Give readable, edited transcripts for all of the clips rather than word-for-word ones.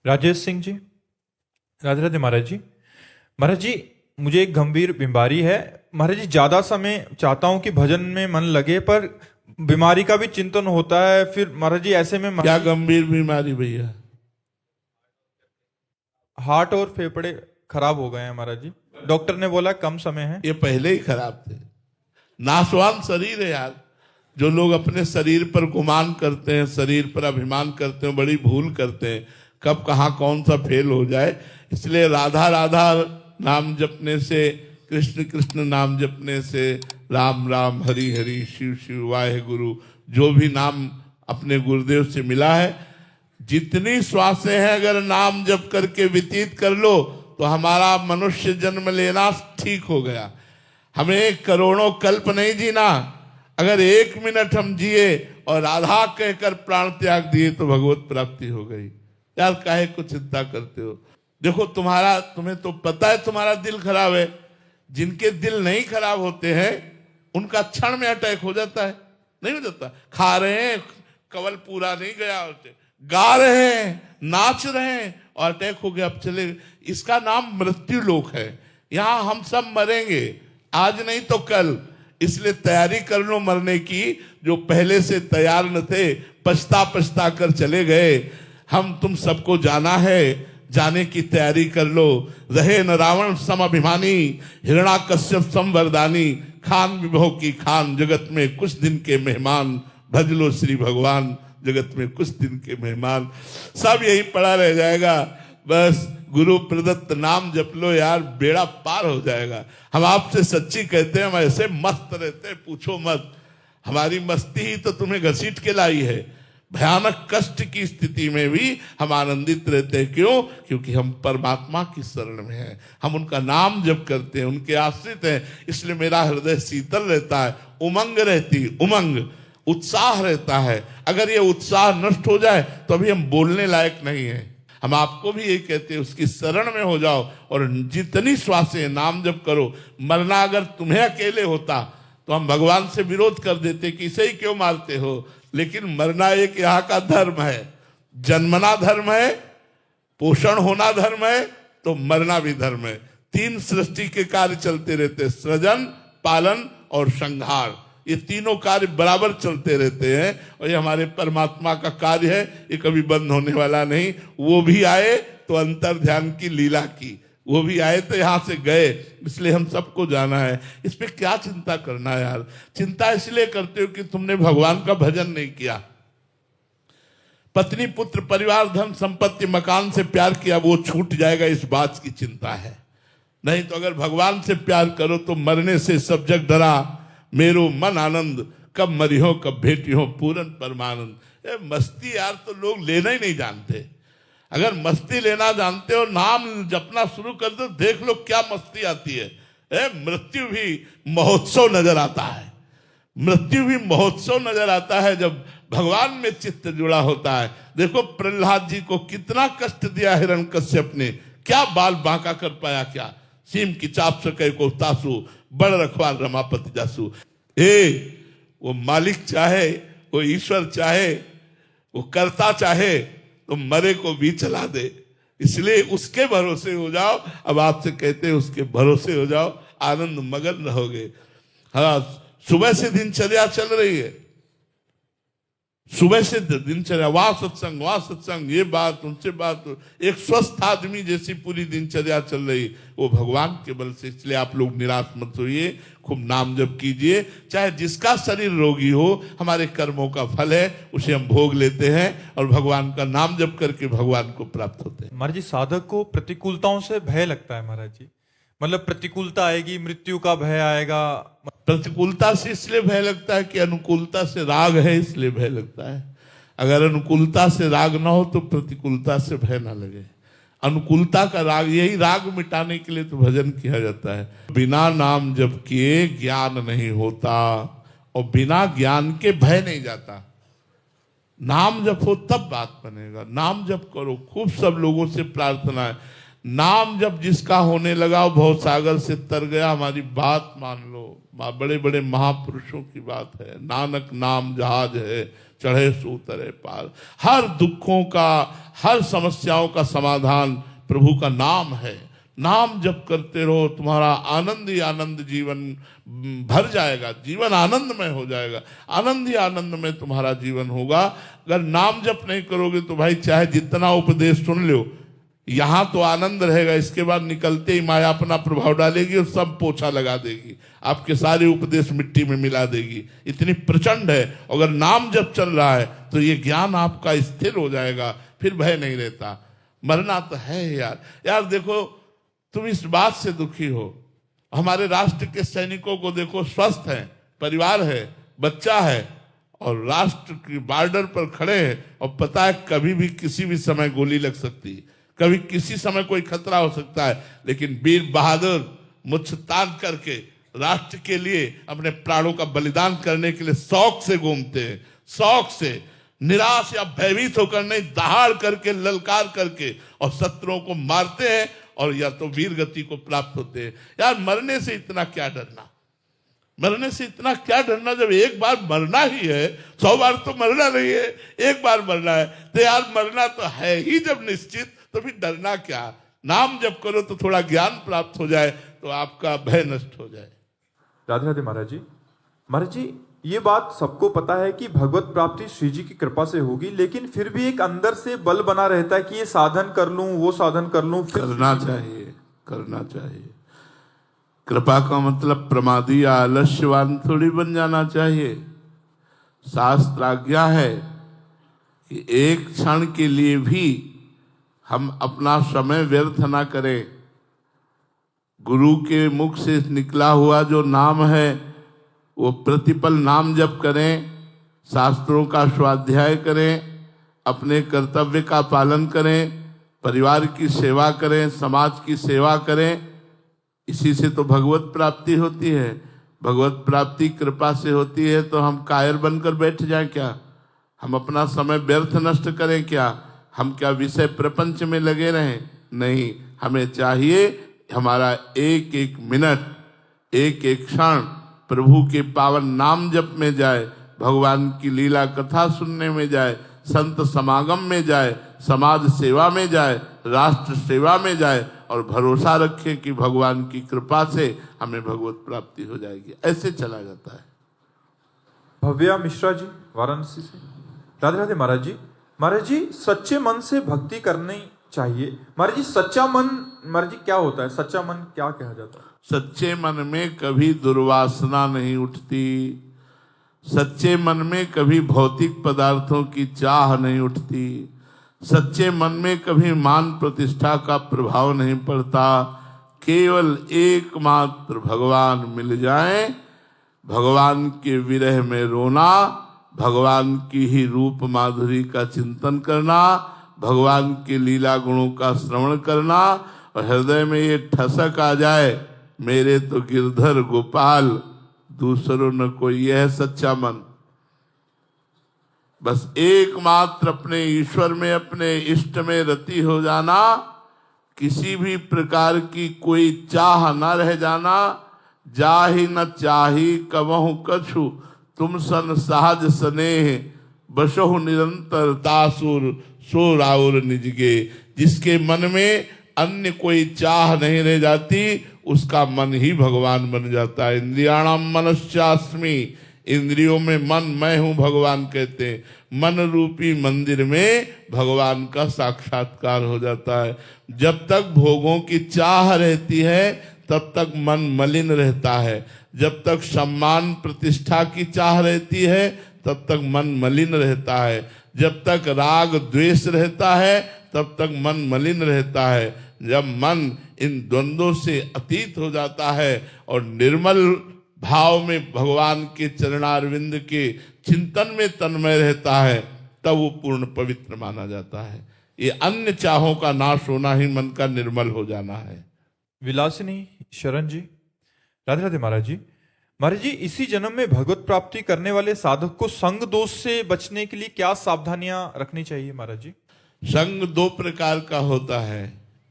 राजेश सिंह जी। राधे राधे महाराज जी। महाराज जी, मुझे एक गंभीर बीमारी है। महाराज जी, ज्यादा समय चाहता हूं कि भजन में मन लगे, पर बीमारी का भी चिंतन होता है। फिर महाराज जी ऐसे में क्या गंभीर बीमारी भैया? हार्ट और फेफड़े खराब हो गए हैं महाराज जी। डॉक्टर ने बोला कम समय है। ये पहले ही खराब थे। नासवान शरीर है यार। जो लोग अपने शरीर पर गुमान करते हैं, शरीर पर अभिमान करते हैं, बड़ी भूल करते हैं। कब कहाँ कौन सा फेल हो जाए। इसलिए राधा राधा नाम जपने से, कृष्ण कृष्ण नाम जपने से, राम राम हरि हरि शिव शिव वाहे गुरु, जो भी नाम अपने गुरुदेव से मिला है, जितनी श्वासें हैं अगर नाम जप करके व्यतीत कर लो तो हमारा मनुष्य जन्म लेना ठीक हो गया। हमें करोड़ों कल्प नहीं जीना। अगर 1 मिनट हम जिए और राधा कहकर प्राण त्याग दिए तो भगवत प्राप्ति हो गई। यार काहे को चिंता करते हो? देखो तुम्हें तो पता है तुम्हारा दिल खराब है। जिनके दिल नहीं खराब होते हैं उनका क्षण में अटैक हो जाता है। नहीं हो जाता? खा रहे हैं, कवल पूरा नहीं गया होते, गा रहे हैं, नाच रहे हैं और अटैक हो गया, अब चले। इसका नाम मृत्यु लोक है। यहां हम सब मरेंगे, आज नहीं तो कल। इसलिए तैयारी कर लो मरने की। जो पहले से तैयार न थे, पछता पछता कर चले गए। हम तुम सबको जाना है, जाने की तैयारी कर लो। रहे न रावण सम अभिमानी, हिरण्याकश्यप सम वरदानी। खान विभव की खान, जगत में कुछ दिन के मेहमान। भज लो श्री भगवान, जगत में कुछ दिन के मेहमान। सब यही पड़ा रह जाएगा। बस गुरु प्रदत्त नाम जप लो यार, बेड़ा पार हो जाएगा। हम आपसे सच्ची कहते हैं, हम ऐसे मस्त रहते हैं, पूछो मत। हमारी मस्ती ही तो तुम्हें घसीट के लाई है। भयानक कष्ट की स्थिति में भी हम आनंदित रहते हैं। क्यों? क्योंकि हम परमात्मा की शरण में हैं, हम उनका नाम जप करते हैं, उनके आश्रित हैं। इसलिए मेरा हृदय शीतल रहता है, उमंग रहती, उमंग उत्साह रहता है। अगर ये उत्साह नष्ट हो जाए तो अभी हम बोलने लायक नहीं है। हम आपको भी यही कहते हैं, उसकी शरण में हो जाओ और जितनी श्वासें नाम जप करो। मरना अगर तुम्हें अकेले होता तो हम भगवान से विरोध कर देते कि इसे ही क्यों मारते हो। लेकिन मरना एक यहाँ का धर्म है। जन्मना धर्म है, पोषण होना धर्म है, तो मरना भी धर्म है। 3 सृष्टि के कार्य चलते रहते, सृजन, पालन और संहार। ये तीनों कार्य बराबर चलते रहते हैं और ये हमारे परमात्मा का कार्य है। ये कभी बंद होने वाला नहीं। वो भी आए तो अंतर ध्यान की लीला की, वो भी आए तो यहां से गए। इसलिए हम सबको जाना है। इस पे क्या चिंता करना है यार? चिंता इसलिए करते हो कि तुमने भगवान का भजन नहीं किया। पत्नी पुत्र परिवार धन संपत्ति मकान से प्यार किया, वो छूट जाएगा, इस बात की चिंता है। नहीं तो अगर भगवान से प्यार करो तो मरने से सब जग डरा, मेरो मन आनंद, कब मरियो कब भेटियो पूरन परमानंद। मस्ती यार तो लोग लेना ही नहीं जानते। अगर मस्ती लेना जानते हो, नाम जपना शुरू कर दो, देख लो क्या मस्ती आती है। मृत्यु भी महोत्सव नजर आता है। मृत्यु भी महोत्सव नजर आता है जब भगवान में चित्त जुड़ा होता है। देखो प्रहलाद जी को कितना कष्ट दिया हिरण्यकश्यप ने, क्या बाल बांका कर पाया? क्या सीम की चाप सके को तासु, बड़ रखवाल रमापति जासु। वो मालिक चाहे, वो ईश्वर चाहे, वो कर्ता चाहे तो मरे को भी चला दे। इसलिए उसके भरोसे हो जाओ। अब आपसे कहते हैं उसके भरोसे हो जाओ, आनंद मगन रहोगे। हाँ, सुबह से दिनचर्या चल रही है, सुबह से दिनचर्या, वाह सत्संग, ये बात उनसे बात, एक स्वस्थ आदमी जैसी पूरी दिनचर्या चल रही, वो भगवान के बल से। इसलिए आप लोग निराश मत होइए, खूब नाम जप कीजिए। चाहे जिसका शरीर रोगी हो, हमारे कर्मों का फल है, उसे हम भोग लेते हैं और भगवान का नाम जप करके भगवान को प्राप्त होते हैं। महाराज जी, साधक को प्रतिकूलताओं से भय लगता है महाराज जी। मतलब प्रतिकूलता आएगी, मृत्यु का भय आएगा। प्रतिकूलता से इसलिए भय लगता है कि अनुकूलता से राग है, इसलिए भय लगता है। अगर अनुकूलता से राग ना हो तो प्रतिकूलता से भय ना लगे। अनुकूलता का राग, यही राग मिटाने के लिए तो भजन किया जाता है। बिना नाम जप किए ज्ञान नहीं होता और बिना ज्ञान के भय नहीं जाता। नाम जप हो तब बात बनेगा। नाम जप करो खूब, सब लोगों से प्रार्थना है। नाम जब जिसका होने लगा भव सागर से तर गया। हमारी बात मान लो, बड़े बड़े महापुरुषों की बात है। नानक नाम जहाज है, चढ़े सो उतरे पार। हर दुखों का, हर समस्याओं का समाधान प्रभु का नाम है। नाम जप करते रहो, तुम्हारा आनंद ही आनंद जीवन भर जाएगा, जीवन आनंदमय हो जाएगा, आनंद ही आनंद में तुम्हारा जीवन होगा। अगर नाम जप नहीं करोगे तो भाई चाहे जितना उपदेश सुन लो, यहां तो आनंद रहेगा, इसके बाद निकलते ही माया अपना प्रभाव डालेगी और सब पोछा लगा देगी, आपके सारे उपदेश मिट्टी में मिला देगी, इतनी प्रचंड है। अगर नाम जब चल रहा है तो ये ज्ञान आपका स्थिर हो जाएगा, फिर भय नहीं रहता। मरना तो है यार देखो, तुम इस बात से दुखी हो, हमारे राष्ट्र के सैनिकों को देखो, स्वस्थ हैं, परिवार है, बच्चा है, और राष्ट्र की बॉर्डर पर खड़े हैं, और पता है कभी भी किसी भी समय गोली लग सकती है, कभी किसी समय कोई खतरा हो सकता है, लेकिन वीर बहादुर मुझ तान करके राष्ट्र के लिए अपने प्राणों का बलिदान करने के लिए शौक से घूमते हैं, शौक से, निराश या भयभीत होकर नहीं, दहाड़ करके, ललकार करके, और शत्रुओं को मारते हैं, और या तो वीर गति को प्राप्त होते हैं। यार मरने से इतना क्या डरना, मरने से इतना क्या डरना, जब एक बार मरना ही है, 100 बार तो मरना नहीं है, एक बार मरना है, तो यार मरना तो है ही जब निश्चित, तो फिर डरना क्या। नाम जब करो तो थोड़ा ज्ञान प्राप्त हो जाए तो आपका भय नष्ट हो जाए। राधे राधे महाराज जी। महाराज जी, ये बात सबको पता है कि भगवत प्राप्ति श्री जी की कृपा से होगी, लेकिन फिर भी एक अंदर से बल बना रहता है कि ये साधन कर लूं, वो साधन कर लूं, करना चाहिए, करना चाहिए। कृपा का मतलब प्रमादी या आलस्यवान थोड़ी बन जाना चाहिए। शास्त्र आज्ञा है कि एक क्षण के लिए भी हम अपना समय व्यर्थ ना करें। गुरु के मुख से निकला हुआ जो नाम है वो प्रतिपल नाम जप करें, शास्त्रों का स्वाध्याय करें, अपने कर्तव्य का पालन करें, परिवार की सेवा करें, समाज की सेवा करें। इसी से तो भगवत प्राप्ति होती है। भगवत प्राप्ति कृपा से होती है, तो हम कायर बनकर बैठ जाएं क्या? हम अपना समय व्यर्थ नष्ट करें क्या? हम क्या विषय प्रपंच में लगे रहें? नहीं, हमें चाहिए हमारा एक एक मिनट, एक एक क्षण प्रभु के पावन नाम जप में जाए, भगवान की लीला कथा सुनने में जाए, संत समागम में जाए, समाज सेवा में जाए, राष्ट्र सेवा में जाए, और भरोसा रखें कि भगवान की कृपा से हमें भगवत प्राप्ति हो जाएगी। ऐसे चला जाता है। भव्या मिश्रा जी, वाराणसी से। राधे राधे महाराज जी। महाराज जी, सच्चे मन से भक्ति करनी चाहिए। महाराज जी, सच्चा मन, महाराज जी क्या होता है? सच्चा मन क्या कहा जाता है? सच्चे मन में कभी दुर्वासना नहीं उठती, सच्चे मन में कभी भौतिक पदार्थों की चाह नहीं उठती, सच्चे मन में कभी मान प्रतिष्ठा का प्रभाव नहीं पड़ता। केवल एकमात्र भगवान मिल जाए, भगवान के विरह में रोना, भगवान की ही रूप माधुरी का चिंतन करना, भगवान के लीला गुणों का श्रवण करना, और हृदय में ये ठसक आ जाए, मेरे तो गिरधर गोपाल, दूसरों न कोई। यह है सच्चा मन। बस एकमात्र अपने ईश्वर में, अपने इष्ट में रति हो जाना, किसी भी प्रकार की कोई चाह न रह जाना। जाहि न चाही कबहु कछु, तुम सन सहज स्नेह, बसहु निरंतर दासुर सो राउर निजगे। जिसके मन में अन्य कोई चाह नहीं रह जाती, उसका मन ही भगवान बन जाता है। इंद्रियाणाम मनश्चास्मि, इंद्रियों में मन मैं हूं, भगवान कहते हैं। मन रूपी मंदिर में भगवान का साक्षात्कार हो जाता है। जब तक भोगों की चाह रहती है तब तक मन मलिन रहता है, जब तक सम्मान प्रतिष्ठा की चाह रहती है तब तक मन मलिन रहता है, जब तक राग द्वेष रहता है तब तक मन मलिन रहता है। जब मन इन द्वंद्वों से अतीत हो जाता है और निर्मल भाव में भगवान के चरणारविंद के चिंतन में तन्मय रहता है, तब वो पूर्ण पवित्र माना जाता है। ये अन्य चाहों का नाश होना ही मन का निर्मल हो जाना है। विलासिनी शरण जी। राधे राधे महाराज जी। महाराज जी, इसी जन्म में भगवत प्राप्ति करने वाले साधक को संग दोष से बचने के लिए क्या सावधानियां रखनी चाहिए महाराज जी? संग दो प्रकार का होता है।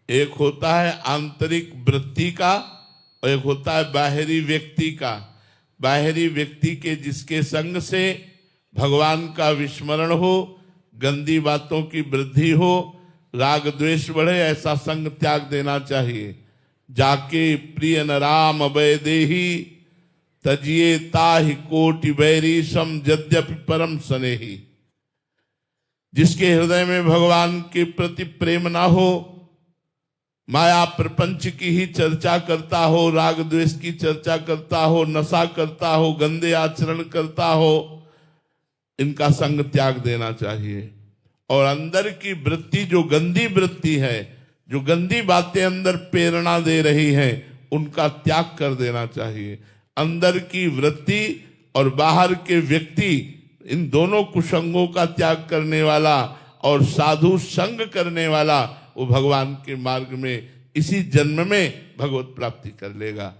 एक होता है आंतरिक वृत्ति का और एक होता है बाहरी व्यक्ति का। बाहरी व्यक्ति के जिसके संग से भगवान का विस्मरण हो, गंदी बातों की वृद्धि हो, राग द्वेष बढ़े, ऐसा संग त्याग देना चाहिए। जाके प्रिय न राम अभय देही, तजिए ताहि कोटि बैरी सम यद्यपि परम स्नेही। जिसके हृदय में भगवान के प्रति प्रेम ना हो, माया प्रपंच की ही चर्चा करता हो, राग द्वेष की चर्चा करता हो, नशा करता हो, गंदे आचरण करता हो, इनका संग त्याग देना चाहिए। और अंदर की वृत्ति, जो गंदी वृत्ति है, जो गंदी बातें अंदर प्रेरणा दे रही हैं, उनका त्याग कर देना चाहिए। अंदर की वृत्ति और बाहर के व्यक्ति, इन दोनों कुसंगों का त्याग करने वाला और साधु संग करने वाला, वो भगवान के मार्ग में इसी जन्म में भगवत प्राप्ति कर लेगा।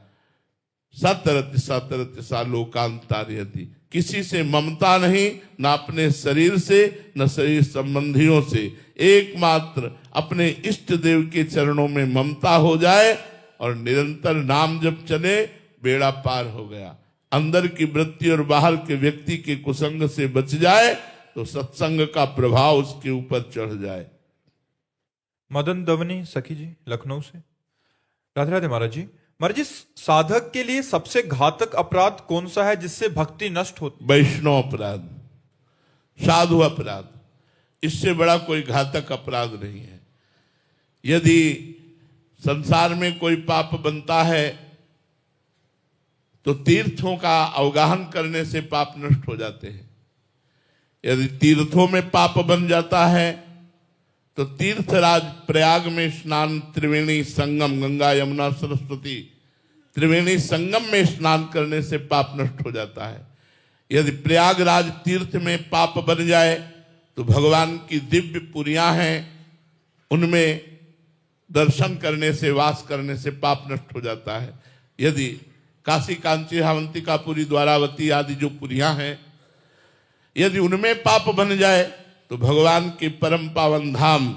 सतरति सतरति सा लोकांतार्यति। किसी से ममता नहीं, न अपने शरीर से, न शरीर संबंधियों से। एकमात्र अपने इष्ट देव के चरणों में ममता हो जाए और निरंतर नाम जप चले, बेड़ा पार हो गया। अंदर की वृत्ति और बाहर के व्यक्ति के कुसंग से बच जाए तो सत्संग का प्रभाव उसके ऊपर चढ़ जाए। मदन दवनी सखी जी लखनऊ से। राधे राधे महाराज जी। महाराज जी, साधक के लिए सबसे घातक अपराध कौन सा है जिससे भक्ति नष्ट होती? वैष्णव अपराध, साधु अपराध, इससे बड़ा कोई घातक अपराध नहीं है। यदि संसार में कोई पाप बनता है तो तीर्थों का अवगाहन करने से पाप नष्ट हो जाते हैं। यदि तीर्थों में पाप बन जाता है तो तीर्थराज प्रयाग में स्नान, त्रिवेणी संगम, गंगा यमुना सरस्वती त्रिवेणी संगम में स्नान करने से पाप नष्ट हो जाता है। यदि प्रयागराज तीर्थ में पाप बन जाए तो भगवान की दिव्य पुरियां हैं, उनमें दर्शन करने से, वास करने से पाप नष्ट हो जाता है। यदि काशी कांची अवंतिकापुरी द्वारावती आदि जो पुरियां हैं, यदि उनमें पाप बन जाए तो भगवान के परम पावन धाम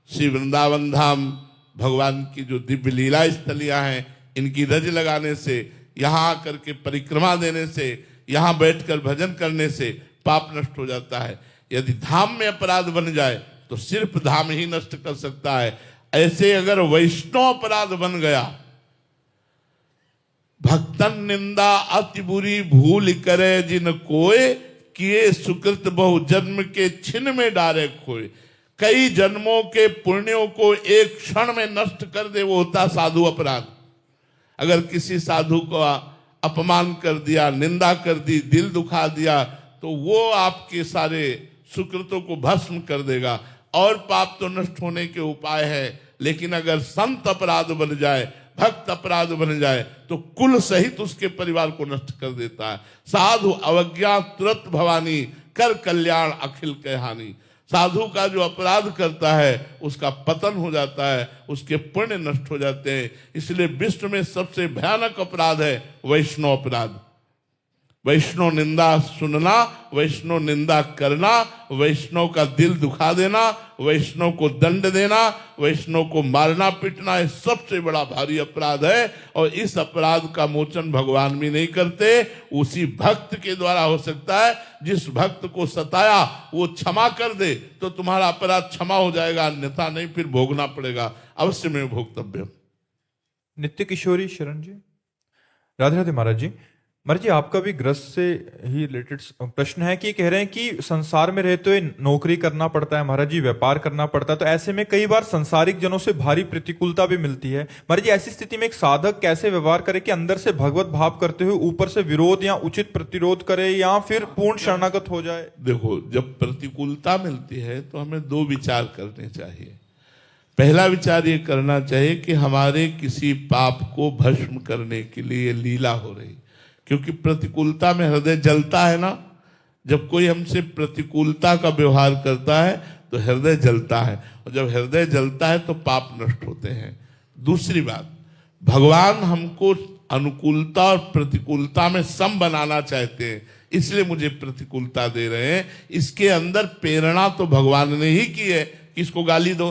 श्री वृंदावन धाम, भगवान की जो दिव्य लीला स्थलियां हैं, इनकी रज लगाने से, यहाँ आकर के परिक्रमा देने से, यहाँ बैठकर भजन करने से पाप नष्ट हो जाता है। यदि धाम में अपराध बन जाए तो सिर्फ धाम ही नष्ट कर सकता है। ऐसे अगर वैष्णव अपराध बन गया, भक्तन निंदा अति बुरी भूल करे जिन कोय, किए सुकृत बहु जन्म के छिन में डारे खोए। कई जन्मों के पुण्यों को एक क्षण में नष्ट कर दे, वो होता साधु अपराध। अगर किसी साधु को अपमान कर दिया, निंदा कर दी, दिल दुखा दिया, तो वो आपके सारे सुकृतों को भस्म कर देगा। और पाप तो नष्ट होने के उपाय है, लेकिन अगर संत अपराध बन जाए, भक्त अपराध बन जाए, तो कुल सहित उसके परिवार को नष्ट कर देता है। साधु अवज्ञा तुरंत भवानी, कर कल्याण अखिल के हानि। साधु का जो अपराध करता है उसका पतन हो जाता है, उसके पुण्य नष्ट हो जाते हैं। इसलिए विश्व में सबसे भयानक अपराध है वैष्णव अपराध। वैष्णव निंदा सुनना, वैष्णव निंदा करना, वैष्णव का दिल दुखा देना, वैष्णव को दंड देना, वैष्णव को मारना पीटना, ये सबसे बड़ा भारी अपराध है। और इस अपराध का मोचन भगवान भी नहीं करते, उसी भक्त के द्वारा हो सकता है। जिस भक्त को सताया वो क्षमा कर दे तो तुम्हारा अपराध क्षमा हो जाएगा, अन्यथा नहीं, फिर भोगना पड़ेगा। अवश्य में भोक्तव्य। नित्य किशोरी शरण जी। राधे राधे महाराज जी। महाराज जी, आपका भी ग्रस्त से ही रिलेटेड प्रश्न है कि कह रहे हैं कि संसार में रहते हुए नौकरी करना पड़ता है महाराज जी, व्यापार करना पड़ता है, तो ऐसे में कई बार संसारिक जनों से भारी प्रतिकूलता भी मिलती है। महाराज जी, ऐसी स्थिति में एक साधक कैसे व्यवहार करे कि अंदर से भगवत भाव करते हुए ऊपर से विरोध या उचित प्रतिरोध करे या फिर पूर्ण शरणागत हो जाए? देखो, जब प्रतिकूलता मिलती है तो हमें दो विचार करने चाहिए। पहला विचार ये करना चाहिए कि हमारे किसी पाप को भस्म करने के लिए लीला हो रही, क्योंकि प्रतिकूलता में हृदय जलता है ना। जब कोई हमसे प्रतिकूलता का व्यवहार करता है तो हृदय जलता है, और जब हृदय जलता है तो पाप नष्ट होते हैं। दूसरी बात, भगवान हमको अनुकूलता और प्रतिकूलता में सम बनाना चाहते हैं, इसलिए मुझे प्रतिकूलता दे रहे हैं। इसके अंदर प्रेरणा तो भगवान ने ही की है कि इसको गाली दो,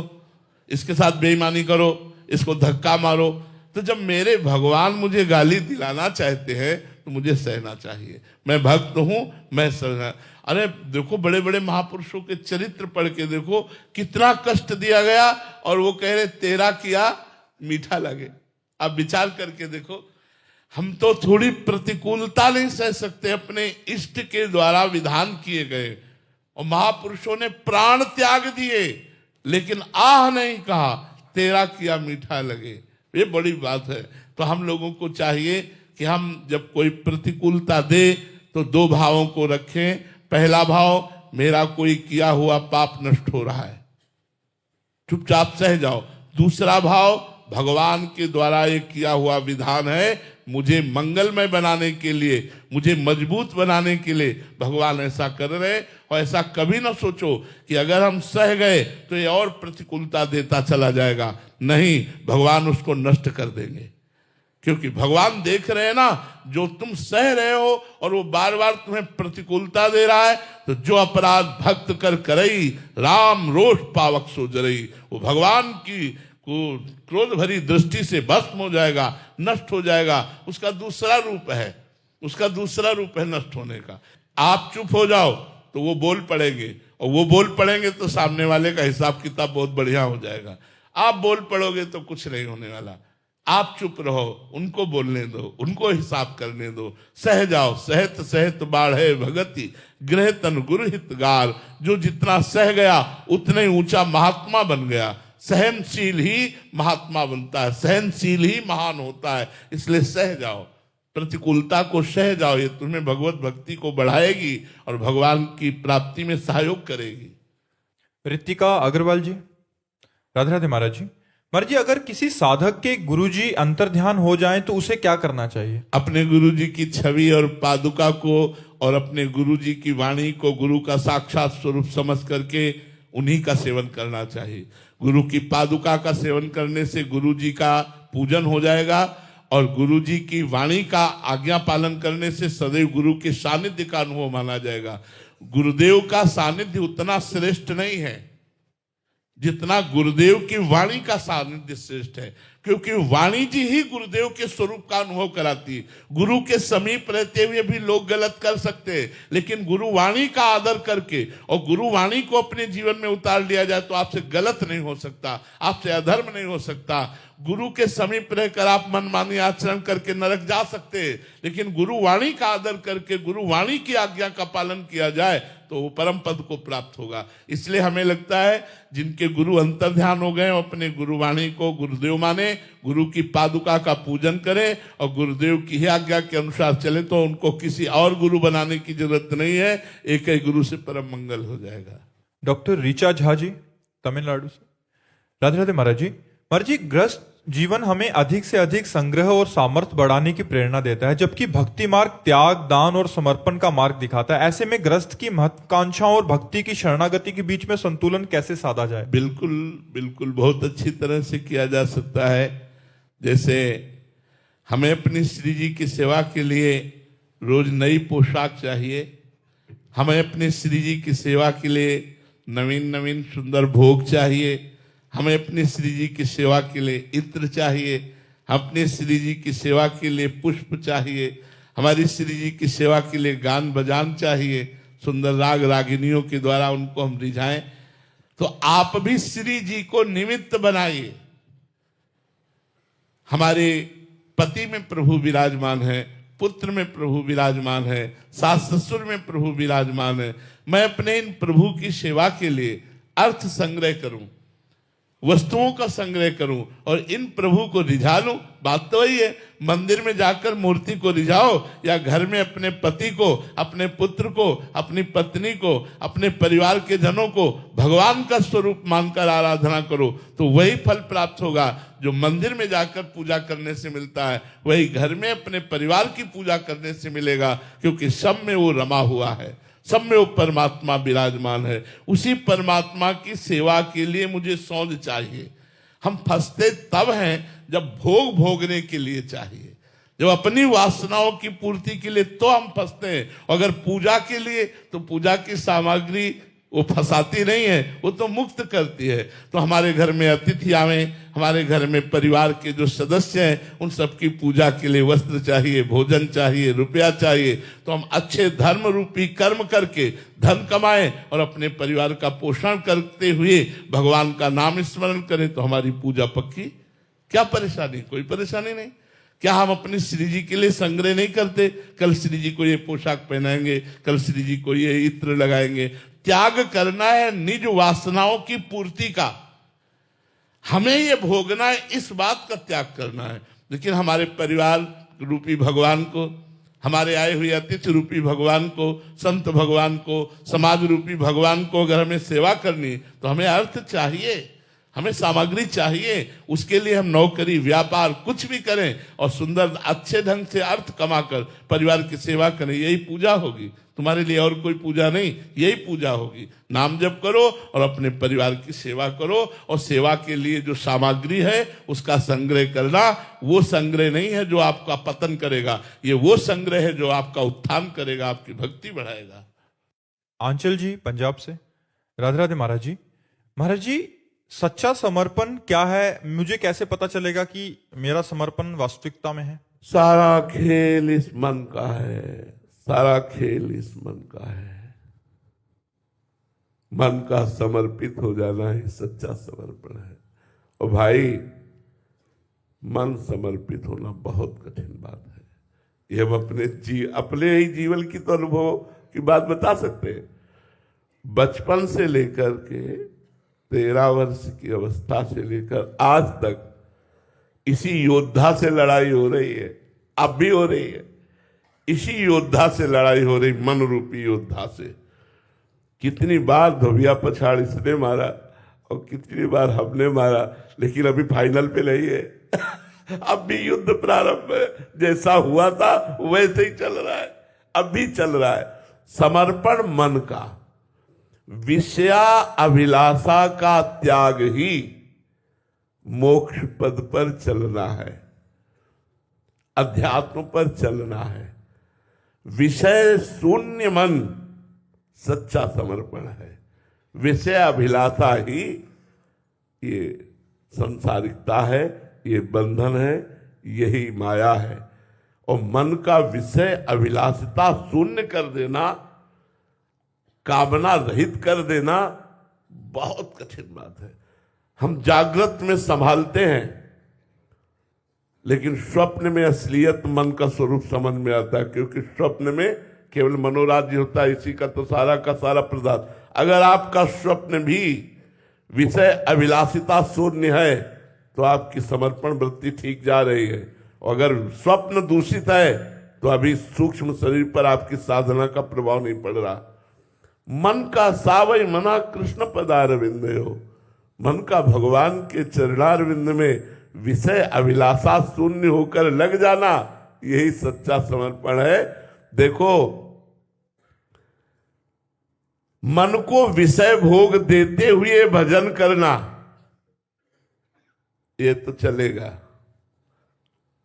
इसके साथ बेईमानी करो, इसको धक्का मारो। तो जब मेरे भगवान मुझे गाली दिलाना चाहते हैं तो मुझे सहना चाहिए। मैं भक्त हूं, मैं सहना। अरे देखो, बड़े बड़े महापुरुषों के चरित्र पढ़ के देखो, कितना कष्ट दिया गया और वो कह रहे तेरा किया मीठा लगे। आप विचार करके देखो, हम तो थोड़ी प्रतिकूलता नहीं सह सकते, अपने इष्ट के द्वारा विधान किए गए, और महापुरुषों ने प्राण त्याग दिए, लेकिन आह नहीं कहा, तेरा किया मीठा लगे। ये बड़ी बात है। तो हम लोगों को चाहिए कि हम जब कोई प्रतिकूलता दे तो दो भावों को रखें। पहला भाव, मेरा कोई किया हुआ पाप नष्ट हो रहा है, चुपचाप सह जाओ। दूसरा भाव, भगवान के द्वारा ये किया हुआ विधान है, मुझे मंगलमय बनाने के लिए, मुझे मजबूत बनाने के लिए भगवान ऐसा कर रहे। और ऐसा कभी ना सोचो कि अगर हम सह गए तो ये और प्रतिकूलता देता चला जाएगा। नहीं, भगवान उसको नष्ट कर देंगे, क्योंकि भगवान देख रहे हैं ना, जो तुम सह रहे हो और वो बार बार तुम्हें प्रतिकूलता दे रहा है, तो जो अपराध भक्त कर करई, राम रोष पावक सो जरई, वो भगवान की क्रोध भरी दृष्टि से भस्म हो जाएगा, नष्ट हो जाएगा। उसका दूसरा रूप है, उसका दूसरा रूप है नष्ट होने का। आप चुप हो जाओ तो वो बोल पड़ेंगे, और वो बोल पड़ेंगे तो सामने वाले का हिसाब किताब बहुत बढ़िया हो जाएगा। आप बोल पड़ोगे तो कुछ नहीं होने वाला। आप चुप रहो, उनको बोलने दो, उनको हिसाब करने दो। सह जाओ, सहत सहत बाढ़े भगति, गृह तन गुरु हितगार। जो जितना सह गया उतने ऊंचा महात्मा बन गया। सहनशील ही महात्मा बनता है, सहनशील ही महान होता है। इसलिए सह जाओ, प्रतिकूलता को सह जाओ, ये तुम्हें भगवत भक्ति को बढ़ाएगी और भगवान की प्राप्ति में सहयोग करेगी। रितिका अग्रवाल जी, राधे राधे महाराज जी। महाराज जी, अगर किसी साधक के गुरुजी अंतर्ध्यान हो जाएं तो उसे क्या करना चाहिए? अपने गुरुजी की छवि और पादुका को और अपने गुरुजी की वाणी को गुरु का साक्षात स्वरूप समझ करके उन्हीं का सेवन करना चाहिए। गुरु की पादुका का सेवन करने से गुरुजी का पूजन हो जाएगा, और गुरुजी की वाणी का आज्ञा पालन करने से सदैव गुरु के सानिध्य का अनुभव माना जाएगा। गुरुदेव का सानिध्य उतना श्रेष्ठ नहीं है जितना गुरुदेव की वाणी का सानिध्य श्रेष्ठ है, क्योंकि वाणी जी ही गुरुदेव के स्वरूप का अनुभव कराती है। गुरु के समीप रहते हुए भी लोग गलत कर सकते हैं, लेकिन गुरु वाणी का आदर करके और गुरु वाणी को अपने जीवन में उतार लिया जाए तो आपसे गलत नहीं हो सकता, आपसे अधर्म नहीं हो सकता। गुरु के समीप रहकर आप मनमानी आचरण करके नरक जा सकते हैं, लेकिन गुरु वाणी का आदर करके गुरु वाणी की आज्ञा का पालन किया जाए तो वो परम पद को प्राप्त होगा। इसलिए हमें लगता है जिनके गुरु अंतर्ध्यान हो गए, अपने गुरुवाणी को गुरुदेव माने, गुरु की पादुका का पूजन करें और गुरुदेव की ही आज्ञा के अनुसार चले, तो उनको किसी और गुरु बनाने की जरूरत नहीं है। एक ही गुरु से परम मंगल हो जाएगा। डॉक्टर ऋचा झा जी, तमिलनाडु से। राधे राधे महाराज जी। महाराज जी, ग्रस्त जीवन हमें अधिक से अधिक संग्रह और सामर्थ्य बढ़ाने की प्रेरणा देता है, जबकि भक्ति मार्ग त्याग, दान और समर्पण का मार्ग दिखाता है। ऐसे में ग्रस्त की महत्वाकांक्षाओं और भक्ति की शरणागति के बीच में संतुलन कैसे साधा जाए? बिल्कुल बिल्कुल, बहुत अच्छी तरह से किया जा सकता है। जैसे हमें अपनी श्री जी की सेवा के लिए रोज नई पोशाक चाहिए, हमें अपने श्री जी की सेवा के लिए नवीन नवीन सुंदर भोग चाहिए, हमें अपने श्री जी की सेवा के लिए इत्र चाहिए, अपने श्री जी की सेवा के लिए पुष्प चाहिए, हमारी श्री जी की सेवा के लिए गान बजान चाहिए, सुंदर राग रागिनियों के द्वारा उनको हम रिझाएं। तो आप भी श्री जी को निमित्त बनाइए। हमारे पति में प्रभु विराजमान है, पुत्र में प्रभु विराजमान है, सास ससुर में प्रभु विराजमान है। मैं अपने इन प्रभु की सेवा के लिए अर्थ संग्रह करूं, वस्तुओं का संग्रह करूं और इन प्रभु को रिझा लूं। बात तो वही है, मंदिर में जाकर मूर्ति को रिझाओ या घर में अपने पति को, अपने पुत्र को, अपनी पत्नी को, अपने परिवार के जनों को भगवान का स्वरूप मानकर आराधना करो, तो वही फल प्राप्त होगा जो मंदिर में जाकर पूजा करने से मिलता है, वही घर में अपने परिवार की पूजा करने से मिलेगा, क्योंकि सब में वो रमा हुआ है, सब में वो परमात्मा विराजमान है। उसी परमात्मा की सेवा के लिए मुझे सौंध चाहिए। हम फंसते तब हैं जब भोग भोगने के लिए चाहिए, जब अपनी वासनाओं की पूर्ति के लिए तो हम फंसते हैं। अगर पूजा के लिए तो पूजा की सामग्री वो फंसाती नहीं है, वो तो मुक्त करती है। तो हमारे घर में अतिथि आवे, हमारे घर में परिवार के जो सदस्य हैं उन सबकी पूजा के लिए वस्त्र चाहिए, भोजन चाहिए, रुपया चाहिए। तो हम अच्छे धर्म रूपी कर्म करके धन कमाएं और अपने परिवार का पोषण करते हुए भगवान का नाम स्मरण करें तो हमारी पूजा पक्की। क्या परेशानी? कोई परेशानी नहीं। क्या हम अपनी श्री जी के लिए संग्रह नहीं करते? कल श्री जी को ये पोशाक पहनाएंगे, कल श्री जी को ये इत्र लगाएंगे। त्याग करना है निज वासनाओं की पूर्ति का, हमें ये भोगना है, इस बात का त्याग करना है। लेकिन हमारे परिवार रूपी भगवान को, हमारे आए हुए अतिथि रूपी भगवान को, संत भगवान को, समाज रूपी भगवान को अगर हमें सेवा करनी तो हमें अर्थ चाहिए, हमें सामग्री चाहिए। उसके लिए हम नौकरी, व्यापार कुछ भी करें और सुंदर अच्छे ढंग से अर्थ कमाकर परिवार की सेवा करें, यही पूजा होगी। तुम्हारे लिए और कोई पूजा नहीं, यही पूजा होगी। नाम जप करो और अपने परिवार की सेवा करो, और सेवा के लिए जो सामग्री है उसका संग्रह करना, वो संग्रह नहीं है जो आपका पतन करेगा, ये वो संग्रह है जो आपका उत्थान करेगा, आपकी भक्ति बढ़ाएगा। आंचल जी पंजाब से, राधे राधे महाराज जी। महाराज जी, सच्चा समर्पण क्या है? मुझे कैसे पता चलेगा कि मेरा समर्पण वास्तविकता में है? सारा खेल इस मन का है, सारा खेल इस मन का है। मन का समर्पित हो जाना ही सच्चा समर्पण है। और भाई, मन समर्पित होना बहुत कठिन बात है। ये हम अपने ही जीवन की तो अनुभव की बात बता सकते हैं। बचपन से लेकर के 13 वर्ष की अवस्था से लेकर आज तक इसी योद्धा से लड़ाई हो रही है, अब भी हो रही है। इसी योद्धा से लड़ाई हो रही, मन रूपी योद्धा से। कितनी बार धोबिया पछाड़ इसने मारा और कितनी बार हमने मारा, लेकिन अभी फाइनल पे नहीं है। अब भी युद्ध प्रारंभ है, जैसा हुआ था वैसे ही चल रहा है, अब भी चल रहा है। समर्पण मन का, विषया अभिलाषा का त्याग ही मोक्ष पद पर चलना है, अध्यात्म पर चलना है। विषय शून्य मन सच्चा समर्पण है। विषय अभिलाषा ही ये संसारिकता है, ये बंधन है, यही माया है। और मन का विषय अभिलाषिता शून्य कर देना, कामना रहित कर देना बहुत कठिन बात है। हम जागृत में संभालते हैं, लेकिन स्वप्न में असलियत मन का स्वरूप समझ में आता है, क्योंकि स्वप्न में केवल मनोराज्य होता है, इसी का तो सारा का सारा पदार्थ। अगर आपका स्वप्न भी विषय अभिलाषिता शून्य है तो आपकी समर्पण वृत्ति ठीक जा रही है। और अगर स्वप्न दूषित है तो अभी सूक्ष्म शरीर पर आपकी साधना का प्रभाव नहीं पड़ रहा। मन का सावय मना कृष्ण पदारविंद हो, मन का भगवान के चरणारविंद में विषय अभिलाषा शून्य होकर लग जाना, यही सच्चा समर्पण है। देखो, मन को विषय भोग देते हुए भजन करना ये तो चलेगा,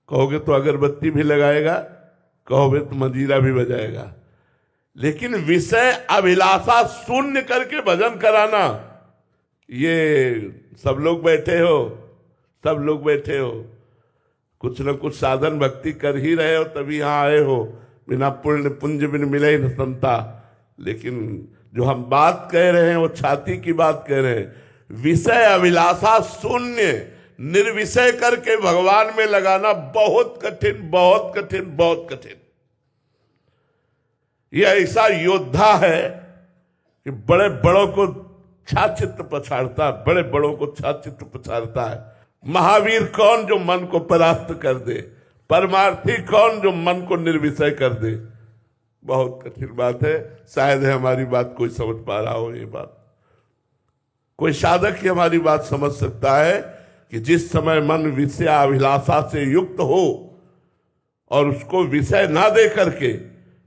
कहोगे तो अगरबत्ती भी लगाएगा, कहोगे तो मंजीरा भी बजाएगा। लेकिन विषय अभिलाषा शून्य करके भजन कराना, ये सब लोग बैठे हो, सब लोग बैठे हो, कुछ न कुछ साधन भक्ति कर ही रहे हो, तभी यहां आए हो। बिना पुण्य पुंज बिन मिले न संता। लेकिन जो हम बात कह रहे हैं वो छाती की बात कह रहे हैं। विषय अभिलाषा शून्य निर्विषय करके भगवान में लगाना बहुत कठिन, बहुत कठिन, बहुत कठिन। यह ऐसा योद्धा है कि बड़े बड़ों को छाचित पछाड़ता है, बड़े बड़ों को छाचित पछाड़ता है। महावीर कौन जो मन को परास्त कर दे, परमार्थी कौन जो मन को निर्विषय कर दे। बहुत कठिन बात है। शायद है हमारी बात कोई समझ पा रहा हो। ये बात कोई साधक ही हमारी बात समझ सकता है कि जिस समय मन विषय अभिलाषा से युक्त हो और उसको विषय ना दे करके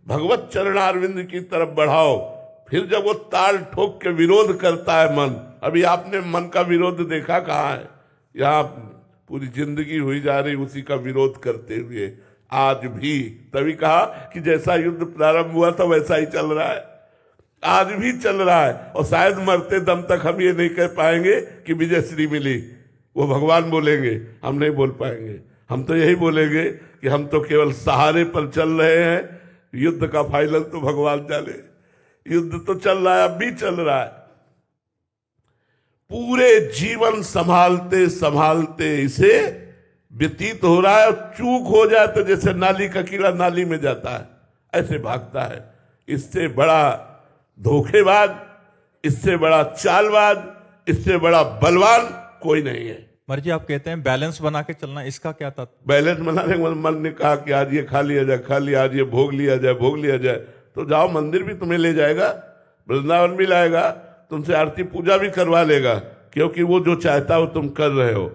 भगवत चरणारविंद की तरफ बढ़ाओ, फिर जब वो ताल ठोक के विरोध करता है मन। अभी आपने मन का विरोध देखा कहाँ है? यहाँ पूरी जिंदगी हुई जा रही उसी का विरोध करते हुए आज भी। तभी कहा कि जैसा युद्ध प्रारंभ हुआ था वैसा ही चल रहा है। आज भी चल रहा है, और शायद मरते दम तक हम ये नहीं कह पाएंगे कि विजय श्री मिली। वो भगवान बोलेंगे, हम नहीं बोल पाएंगे। हम तो यही बोलेंगे कि हम तो केवल सहारे पर चल रहे हैं, युद्ध का फाइनल तो भगवान जाने। युद्ध तो चल रहा है, अब भी चल रहा है। पूरे जीवन संभालते संभालते इसे व्यतीत हो रहा है, और चूक हो जाए तो जैसे नाली का कीड़ा नाली में जाता है, ऐसे भागता है। इससे बड़ा धोखेबाज, इससे बड़ा चालबाज, इससे बड़ा बलवान कोई नहीं है। महाराज जी, आप कहते हैं बैलेंस बना के चलना, इसका क्या तात्पर्य? बैलेंस बनाने के बाद मन ने कहा कि आज ये खा लिया जाए, खा लिया, आज ये भोग लिया जाए, भोग लिया जाए, तो जाओ, मंदिर भी तुम्हें ले जाएगा, वृंदावन भी लाएगा, तुमसे आरती पूजा भी करवा लेगा, क्योंकि वो जो चाहता है वो तुम कर रहे हो।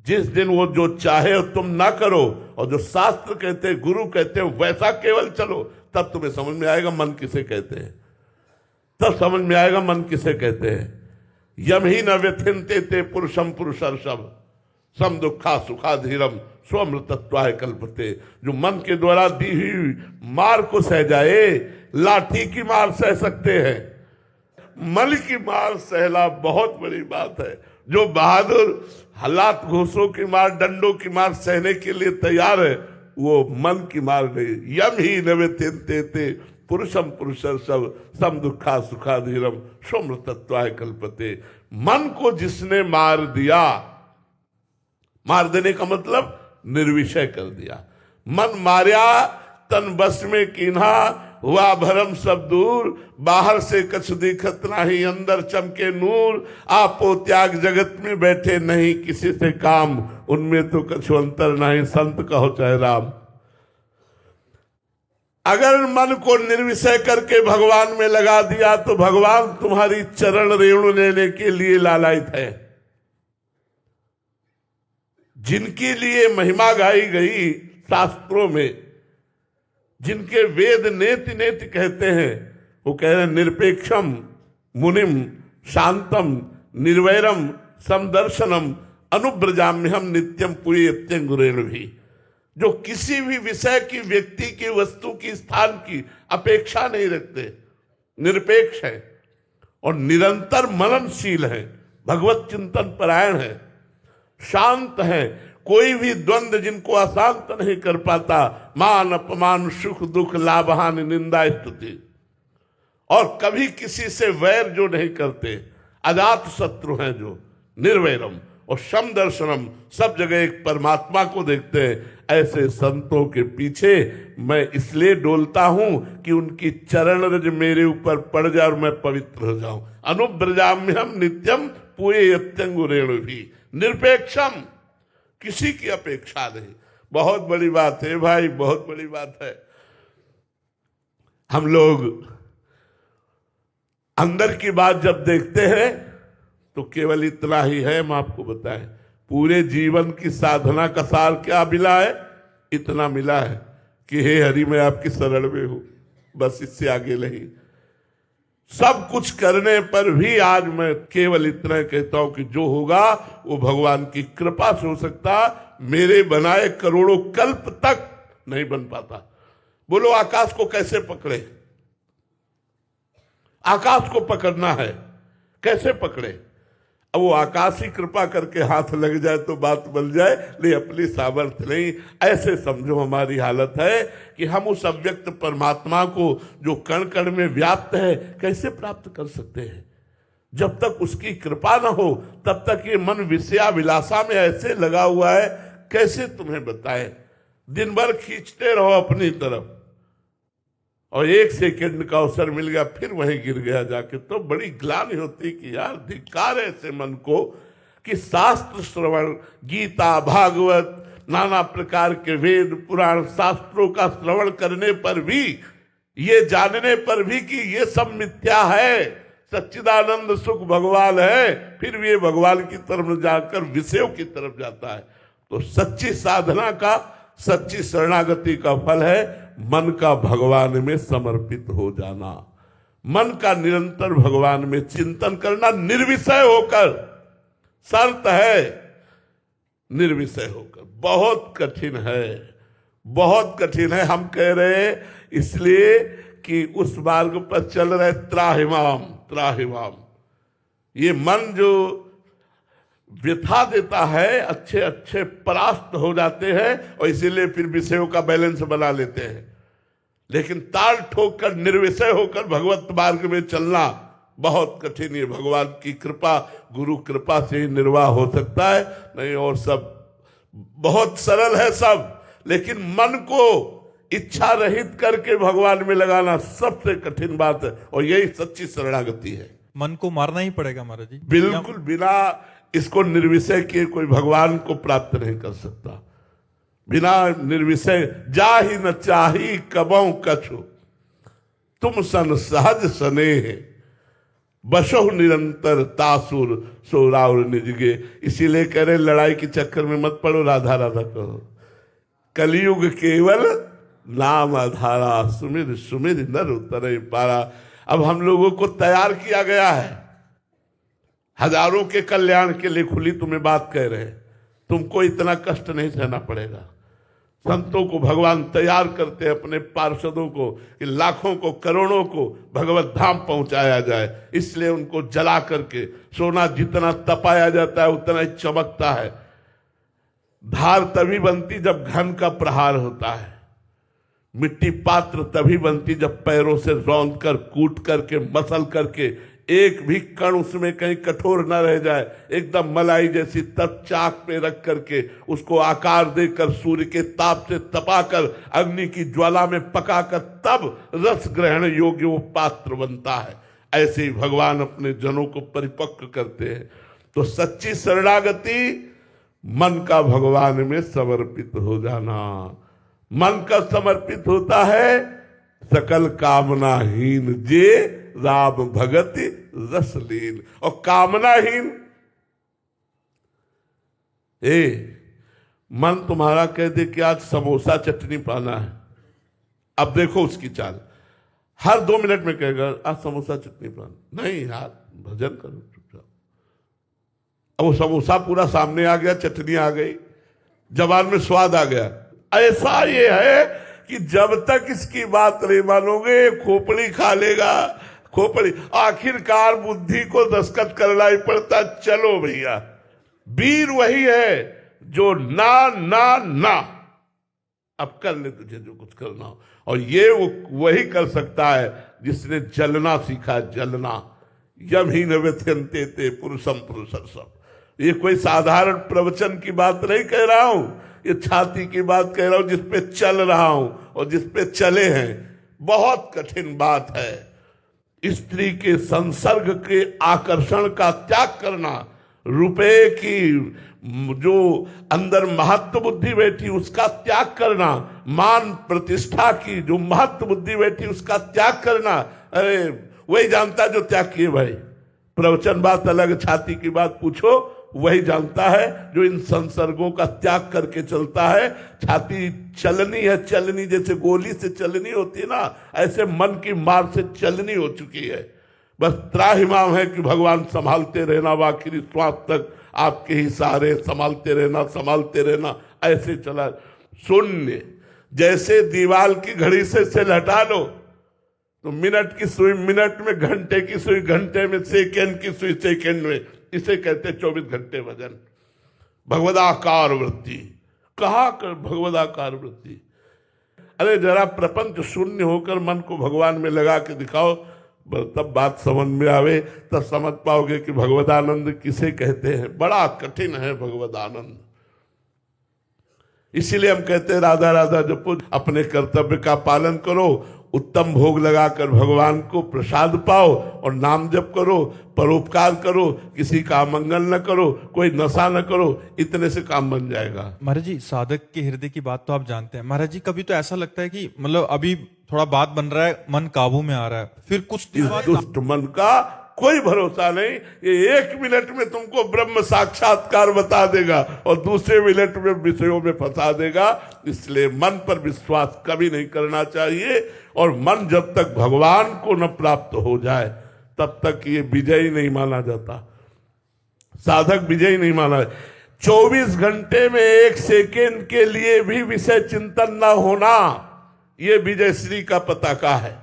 जिस दिन वो जो चाहे वो तुम ना करो, और जो शास्त्र कहते हैं, गुरु कहते हैं, वैसा केवल चलो, तब तुम्हें समझ में आएगा मन किसे कहते हैं। तब समझ में आएगा मन किसे कहते हैं। यम ही न व्यथिनते ते पुरुषम पुरुषर्षभ सम दुखा सुखाधीरम स्वमृतत्वाय कल्पते। जो मन के द्वारा दी हुई मार को सह जाए, लाठी की मार सह सकते हैं, मन की मार सहना बहुत बड़ी बात है। जो बहादुर हालात घोषों की मार, डंडों की मार सहने के लिए तैयार है, वो मन की मार नहीं। यम ही न व्यथिनते पुरुषम पुरुषर्षभ सम दुखा सुखाधीरम स्वमृतत्वाय कल्पते। मन को जिसने मार दिया, मार देने का मतलब निर्विषय कर दिया। मन मार्या तन बस में कीन्हा, हुआ भरम सब दूर, बाहर से कछ दिखत नाही, अंदर चमके नूर। आपो त्याग जगत में बैठे नहीं किसी से काम, उनमें तो कछु अंतर नहीं, संत कहो चाहे राम। अगर मन को निर्विषय करके भगवान में लगा दिया तो भगवान तुम्हारी चरण रेणु लेने के लिए लालायित है। जिनके लिए महिमा गाई गई शास्त्रों में, जिनके वेद नेति नेति कहते हैं, वो कह रहे हैं निरपेक्षम मुनिम शांतम निर्वैरम समदर्शनम अनुब्रजाम्यहम नित्यम पुरीयत्यंगुरेण भी। जो किसी भी विषय की, व्यक्ति की, वस्तु की, स्थान की अपेक्षा नहीं रखते, निरपेक्ष है और निरंतर मननशील है, भगवत चिंतन परायण है, शांत है, कोई भी द्वंद्व जिनको अशांत नहीं कर पाता, मान अपमान सुख दुख लाभ हानि निंदा स्तुति, और कभी किसी से वैर जो नहीं करते, अजात शत्रु हैं जो, निर्वैरम और समदर्शनम, सब जगह एक परमात्मा को देखते हैं। ऐसे संतों के पीछे मैं इसलिए डोलता हूं कि उनकी चरण रज मेरे ऊपर पड़ जाए और मैं पवित्र हो जाऊं। अनुब्रजाम्यहम नित्यम पूयत्यंगुरेण भी, निरपेक्षम, किसी की अपेक्षा नहीं। बहुत बड़ी बात है भाई, बहुत बड़ी बात है। हम लोग अंदर की बात जब देखते हैं तो केवल इतना ही है, हम आपको बताएं, पूरे जीवन की साधना का सार क्या मिला है? इतना मिला है कि हे हरि मैं आपकी शरण में हूं, बस इससे आगे नहीं। सब कुछ करने पर भी आज मैं केवल इतना कहता हूं कि जो होगा वो भगवान की कृपा से हो सकता, मेरे बनाए करोड़ों कल्प तक नहीं बन पाता। बोलो आकाश को कैसे पकड़े? आकाश को पकड़ना है, कैसे पकड़े? अब वो आकाश ही कृपा करके हाथ लग जाए तो बात बन जाए, नहीं अपनी सामर्थ्य नहीं। ऐसे समझो हमारी हालत है कि हम उस अव्यक्त परमात्मा को जो कण कण में व्याप्त है कैसे प्राप्त कर सकते हैं? जब तक उसकी कृपा न हो तब तक ये मन विषयाभिलाषा में ऐसे लगा हुआ है, कैसे तुम्हें बताएं। दिन भर खींचते रहो अपनी तरफ और एक सेकंड का अवसर मिल गया फिर वहीं गिर गया जाके, तो बड़ी ग्लानि होती कि यार धिक्कार है ऐसे मन को कि शास्त्र श्रवण, गीता भागवत नाना प्रकार के वेद पुराण शास्त्रों का श्रवण करने पर भी, ये जानने पर भी कि ये सब मिथ्या है, सच्चिदानंद सुख भगवान है, फिर भी ये भगवान की तरफ जाकर विषयों की तरफ जाता है। तो सच्ची साधना का, सच्ची शरणागति का फल है मन का भगवान में समर्पित हो जाना, मन का निरंतर भगवान में चिंतन करना, निर्विषय होकर। शर्त है निर्विषय होकर। बहुत कठिन है, बहुत कठिन है। हम कह रहे हैं इसलिए कि उस मार्ग पर चल रहे त्राहिमाम त्राहिमाम। ये मन जो व्यथा देता है, अच्छे अच्छे परास्त हो जाते हैं और इसीलिए फिर विषयों का बैलेंस बना लेते हैं। लेकिन ताल ठोक कर निर्विषय होकर भगवत मार्ग में चलना बहुत कठिन है। भगवान की कृपा, गुरु कृपा से ही निर्वाह हो सकता है, नहीं और सब बहुत सरल है सब। लेकिन मन को इच्छा रहित करके भगवान में लगाना सबसे कठिन बात है, और यही सच्ची शरणागति है। मन को मारना ही पड़ेगा महाराज जी। बिल्कुल, बिना इसको निर्विषय किए कोई भगवान को प्राप्त नहीं कर सकता। बिना निर्विषय जा ही न चाही कबों कछु, तुम सन सहज स्नेह बसो निरंतर तासुर सोराउर निजगे। इसीलिए कह रहे लड़ाई के चक्कर में मत पड़ो, राधा राधा कहो। कलयुग केवल नाम आधारा, सुमिर सुमिर नर उतरे पारा। अब हम लोगों को तैयार किया गया है, हजारों के कल्याण के लिए खुली तुम्हें बात कह रहे हैं। तुमको इतना कष्ट नहीं सहना पड़ेगा। संतों को भगवान तैयार करते हैं, अपने पार्षदों को, कि लाखों को करोड़ों को भगवत धाम पहुंचाया जाए। इसलिए उनको जला करके, सोना जितना तपाया जाता है उतना ही चमकता है। धार तभी बनती जब घन का प्रहार होता है। मिट्टी पात्र तभी बनती जब पैरों से रौंद कर, कूट करके, मसल करके एक भी कण उसमें कहीं कठोर न रह जाए, एकदम मलाई जैसी, तब चाक पे रख करके उसको आकार देकर, सूर्य के ताप से तपाकर, अग्नि की ज्वाला में पकाकर, तब रस ग्रहण योग्य वो पात्र बनता है। ऐसे ही भगवान अपने जनों को परिपक्व करते हैं। तो सच्ची शरणागति मन का भगवान में समर्पित हो जाना। मन का समर्पित होता है सकल कामनाहीन जे राम भगति रसलीन। और कामनाहीन, मन तुम्हारा कह दे कि आज समोसा चटनी पाना है, अब देखो उसकी चाल, हर 2 मिनट में कहेगा आज समोसा चटनी पाना। नहीं यार, भजन करो चुपचाप। अब वो समोसा पूरा सामने आ गया, चटनी आ गई, जबान में स्वाद आ गया। ऐसा ये है कि जब तक इसकी बात नहीं मानोगे, खोपड़ी खा लेगा, खोपड़ी। आखिरकार बुद्धि को दस्तखत करना ही पड़ता। चलो भैया, वीर वही है जो ना ना ना, अब कर ले तुझे जो कुछ करना हो। और ये वो वही कर सकता है जिसने जलना सीखा, जलना। यम ही न व्यथ्यन्ते ते पुरुषम पुरुषर्षम। ये कोई साधारण प्रवचन की बात नहीं कह रहा हूं, ये छाती की बात कह रहा हूं, जिसपे चल रहा हूं और जिसपे चले हैं। बहुत कठिन बात है। स्त्री के संसर्ग के आकर्षण का त्याग करना, रुपए की जो अंदर महत्व बुद्धि बैठी उसका त्याग करना, मान प्रतिष्ठा की जो महत्व बुद्धि बैठी उसका त्याग करना। अरे वही जानता जो त्याग किए भाई। प्रवचन बात अलग, छाती की बात पूछो, वही जानता है जो इन संसर्गों का त्याग करके चलता है। छाती चलनी है, चलनी जैसे गोली से चलनी होती है ना, ऐसे मन की मार से चलनी हो चुकी है। बस त्राहिमाम है कि भगवान संभालते रहना, आखिरी श्वास तक आपके ही सहारे, संभालते रहना। ऐसे चला शून्य। जैसे दीवाल की घड़ी से सेल हटा लो तो मिनट की सुई मिनट में, घंटे की सुई घंटे में, सेकंड की सुई सेकंड में। इसे कहते 24 घंटे भजन। भगवदाकार वृत्ति, कहा कर भगवदाकार वृत्ति। अरे जरा प्रपंच शून्य होकर मन को भगवान में लगा के दिखाओ, तब बात समझ में आवे, तब समझ पाओगे कि भगवदानंद किसे कहते हैं। बड़ा कठिन है भगवदानंद। इसीलिए हम कहते हैं राधा राधा जपो, अपने कर्तव्य का पालन करो, उत्तम भोग लगाकर भगवान को प्रसाद पाओ और नाम जप करो, परोपकार करो, किसी का मंगल न करो, कोई नशा न करो, इतने से काम बन जाएगा। महाराज जी, साधक के हृदय की बात तो आप जानते हैं। महाराज जी, कभी तो ऐसा लगता है कि मतलब अभी थोड़ा बात बन रहा है, मन काबू में आ रहा है, फिर कुछ इस दुष्ट मन का कोई भरोसा नहीं। ये 1 मिनट में तुमको ब्रह्म साक्षात्कार बता देगा और दूसरे मिनट में विषयों में फंसा देगा। इसलिए मन पर विश्वास कभी नहीं करना चाहिए। और मन जब तक भगवान को न प्राप्त हो जाए तब तक ये विजयी नहीं माना जाता, साधक विजयी नहीं माना। 24 घंटे में 1 सेकेंड के लिए भी विषय चिंतन न होना, ये विजय श्री का पताका है।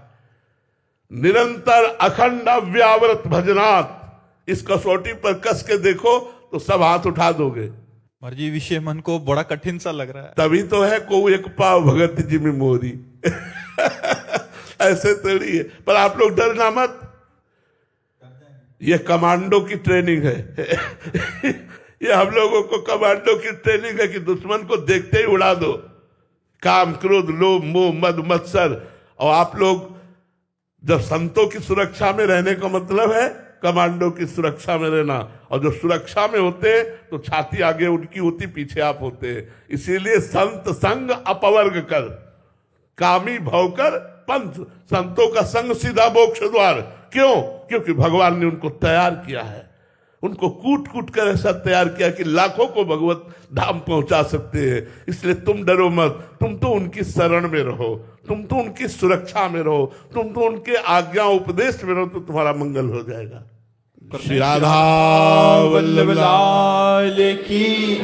निरंतर अखंड अव्यावृत भजनात्, इस कसौटी पर कस के देखो तो सब हाथ उठा दोगे। महाराज जी विषय मन को बड़ा कठिन सा लग रहा है। तभी तो है को एक पाव भगत जी में मोरी। ऐसे थोड़ी है, पर आप लोग डरना मत, ये कमांडो की ट्रेनिंग है। ये हम लोगों को कमांडो की ट्रेनिंग है कि दुश्मन को देखते ही उड़ा दो, काम क्रोध लोभ मोह मद मत्सर। और आप लोग जब संतों की सुरक्षा में रहने का मतलब है कमांडो की सुरक्षा में रहना, और जो सुरक्षा में होते हैं तो छाती आगे उनकी होती, पीछे आप होते हैं। इसीलिए संत संग अपवर्ग कर, कामी भव कर पंथ, संतों का संग सीधा मोक्ष द्वार। क्यों? क्योंकि भगवान ने उनको तैयार किया है, उनको कूट कूट कर ऐसा तैयार किया कि लाखों को भगवत धाम पहुंचा सकते हैं। इसलिए तुम डरो मत, तुम तो उनकी शरण में रहो, तुम तो उनकी सुरक्षा में रहो, तुम तो उनके आज्ञा उपदेश में रहो, तो तुम्हारा मंगल हो जाएगा। श्री राधा वल्लभ लाल की।